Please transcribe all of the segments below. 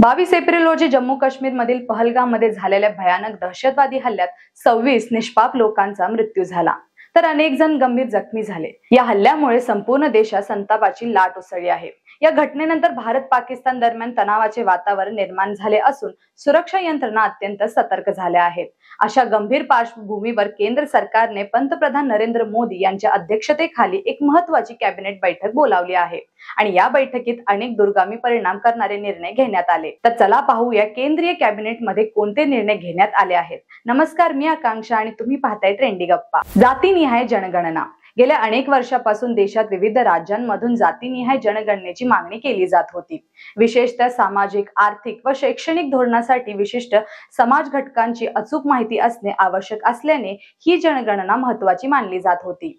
22 April रोजी जम्मू काश्मीर मधील पहलगाममध्ये झालेल्या भयानक दहशतवादी हल्ल्यात 26 निष्पाप लोकांचा मृत्यू झाला, तर अनेक जण गंभीर जखमी झाले। या हल्ल्यामुळे संपूर्ण देशात संतापाची लाट उसळली आहे। या घटनेनंतर भारत पाकिस्तान दरम्यान तणावाचे वातावरण निर्माण झाले असून सुरक्षा यंत्रणा अत्यंत सतर्क झाल्या आहेत। अशा गंभीर पार्श्वभूमीवर केंद्र सरकारने पंतप्रधान नरेंद्र मोदी यांच्या अध्यक्षतेखाली एक महत्त्वाची कॅबिनेट बैठक बोलावली आहे आणि या बैठकीत अनेक दूरगामी परिणाम करणारे निर्णय घेण्यात आले। तर चला पाहूया केंद्रीय कॅबिनेटमध्ये कोणते निर्णय घेण्यात आले आहेत। नमस्कार, मी आकांक्षा आणि तुम्ही पाहताय ट्रेंडी गप्पा। जातीनिहाय जनगणना। गेल्या अनेक वर्षापासून देशात विविध राज्यांमधून जातीनिहाय जनगणनेची मागणी केली जात होती। विशेषतः सामाजिक, आर्थिक व शैक्षणिक धोरणासाठी विशिष्ट समाज घटकांची अचूक माहिती असणे आवश्यक असल्याने ही जनगणना महत्त्वाची मानली जात होती।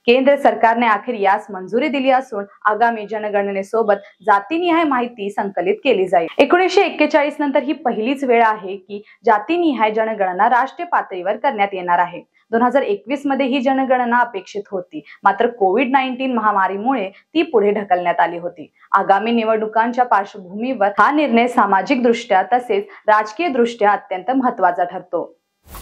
केंद्र सरकारने अखेर यास मंजुरी दिली असून आगामी जनगणनेसोबत जातीनिहाय माहिती संकलित केली जाईल। 1941 नंतर ही पहिलीच वेळ आहे की जातीनिहाय जनगणना राष्ट्रीय पातळीवर करण्यात येणार आहे। 2021 मध्ये ही जनगणना अपेक्षित होती, मात्र कोविड-19 महामारीमुळे ती पुढे ढकलण्यात आली होती। आगामी निवडणुकांच्या पार्श्वभूमीवर हा निर्णय सामाजिक दृष्ट्या तसेच राजकीय दृष्ट्या अत्यंत महत्त्वाचा ठरतो।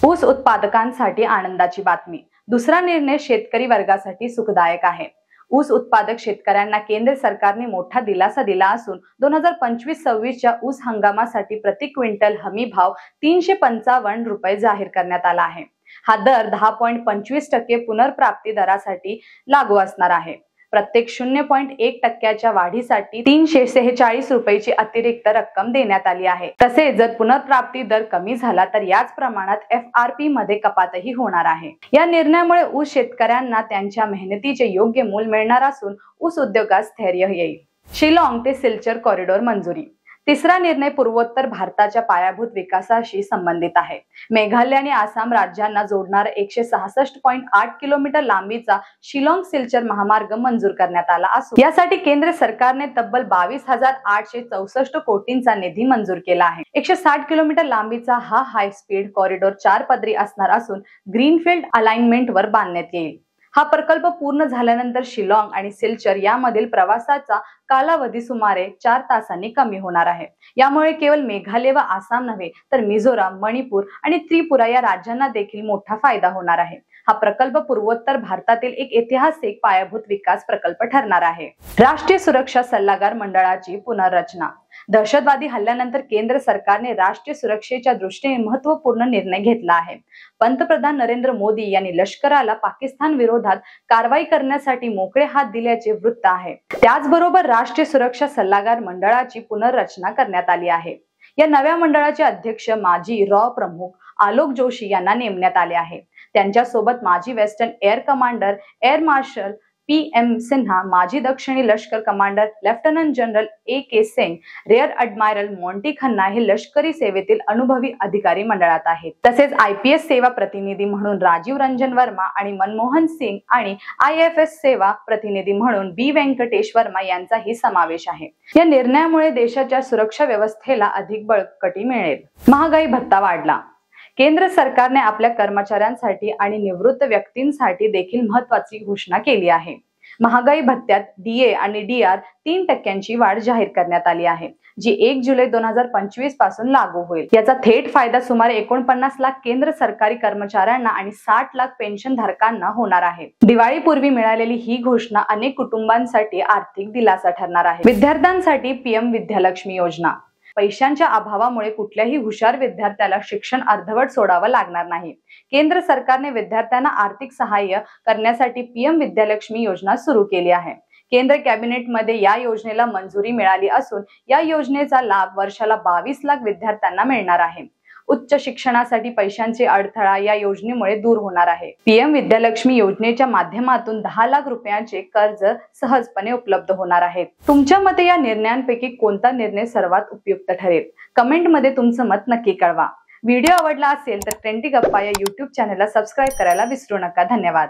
ऊस उत्पादकांसाठी आनंदाची बातमी। दुसरा निर्णय शेतकरी वर्गासाठी सुखदायक आहे। ऊस उत्पादक शेतकऱ्यांना केंद्र सरकारने मोठा दिलासा दिला असून 2025-26 च्या ऊस हंगामासाठी प्रति क्विंटल हमी भाव 355 रुपये जाहीर करण्यात आला आहे। हा दर 10.25% पुनर्प्राप्ती दरासाठी लागू असणार आहे। प्रत्येक 0.1% वाढीसाठी 346 रुपयाची अतिरिक्त रक्कम देण्यात आली आहे। तसेच जर पुनर्प्राप्ती दर कमी झाला तर याच प्रमाणात FRP मध्ये कपातही होणार आहे। या निर्णयामुळे ऊस शेतकऱ्यांना त्यांच्या मेहनतीचे योग्य मूल्य मिळणार असून ऊस उद्योगास स्थैर्य येईल। शिलाँग ते सिलचर कॉरिडॉर मंजुरी। तिसरा निर्णय पूर्वोत्तर भारताच्या पायाभूत विकासाशी संबंधित आहे। मेघालय आणि आसाम राज्यांना जोडणारा 166.8 किलोमीटर लांबीचा शिलाँग सिलचर महामार्ग मंजूर करण्यात आला असून यासाठी केंद्र सरकारने तब्बल 22,864 कोटींचा निधी मंजूर केला आहे। 160 किलोमीटर लांबीचा हा हाय स्पीड कॉरिडॉर 4 पदरी असणार असून ग्रीनफील्ड अलाइनमेंटवर बांधण्यात येईल। हा प्रकल्प पूर्ण झाल्यानंतर शिलाँग आणि सिलचर यामधील प्रवासाचा कालावधी सुमारे 4 तासांनी कमी होणार आहे। यामुळे केवळ मेघालय व आसाम नव्हे तर मिझोराम, मणिपूर आणि त्रिपुरा या राज्यांना देखील मोठा फायदा होणार आहे। हा प्रकल्प पूर्वोत्तर भारतातील एक ऐतिहासिक पायाभूत विकास प्रकल्प ठरणार आहे। राष्ट्रीय सुरक्षा सल्लागार मंडळाची पुनर्रचना। दहशतवादी हल्ल्यानंतर केंद्र सरकारने राष्ट्रीय सुरक्षेच्या दृष्टीने महत्त्वपूर्ण निर्णय घेतला आहे। पंतप्रधान नरेंद्र मोदी यांनी लष्कराला पाकिस्तान विरोधात कारवाई करण्यासाठी मोकळे हात दिल्याचे वृत्त आहे। त्याचबरोबर राष्ट्रीय सुरक्षा सल्लागार मंडळाची पुनर्रचना करण्यात आली आहे। या नव्या मंडळाचे अध्यक्ष माजी रॉ प्रमुख आलोक जोशी यांना नेमण्यात आले आहे। त्यांच्यासोबत माजी western air commander air marshal PM Sinha, माजी दक्षिणी लष्कर commander lieutenant general AK Singh, rear admiral Monty Khanna हे लष्करी सेवेतील अनुभवी अधिकारी मंडळात आहेत। तसेच IPS सेवा प्रतिनिधी म्हणून राजीव रंजन वर्मा आणि मनमोहन सिंग आणि IFS सेवा प्रतिनिधी म्हणून B व्यंकटेश वर्मा यांचाही समावेश आहे। या निर्णयामुळे देशाच्या सुरक्षा व्यवस्थेला अधिक बळकटी मिळेल। महागाई भत्ता वाढला। केंद्र सरकारने आपल्या कर्मचाऱ्यांसाठी आणि निवृत्त व्यक्तींसाठी देखील महत्त्वाची घोषणा केली आहे। महागाई भत्त्यात DA आणि DR 3% वाढ जाहीर करण्यात आली आहे, जी 1 जुलै 2025 पासून लागू होईल। याचा थेट फायदा सुमारे 49 लाख केंद्र सरकारी कर्मचाऱ्यांना आणि 60 लाख पेन्शन धारकांना होणार आहे। दिवाळीपूर्वी मिळालेली ही घोषणा अनेक कुटुंबांसाठी आर्थिक दिलासा ठरणार आहे। विद्यार्थ्यांसाठी PM विद्यालक्ष्मी योजना। पैशांच्या अभावामुळे कुठल्याही हुशार विद्यार्थ्याला शिक्षण अर्धवट सोडावं लागणार नाही। केंद्र सरकारने विद्यार्थ्यांना आर्थिक सहाय्य करण्यासाठी PM विद्यालक्ष्मी योजना सुरू केली आहे। केंद्र कॅबिनेटमध्ये या योजनेला मंजुरी मिळाली असून या योजनेचा लाभ वर्षाला 22 लाख विद्यार्थ्यांना मिळणार आहे। उच्च शिक्षणासाठी पैशांचे अडथळा या योजनेमुळे दूर होणार आहे। PM विद्यालक्ष्मी योजनेच्या माध्यमातून 10 लाख रुपयांचे कर्ज सहजपणे उपलब्ध होणार आहेत। तुमच्या मते या निर्णयांपैकी कोणता निर्णय सर्वात उपयुक्त ठरेल? कमेंटमध्ये तुमचं मत नक्की कळवा। व्हिडिओ आवडला असेल तर ट्रेंडी गप्पा या YouTube चॅनलला सबस्क्राईब करायला विसरू नका। धन्यवाद।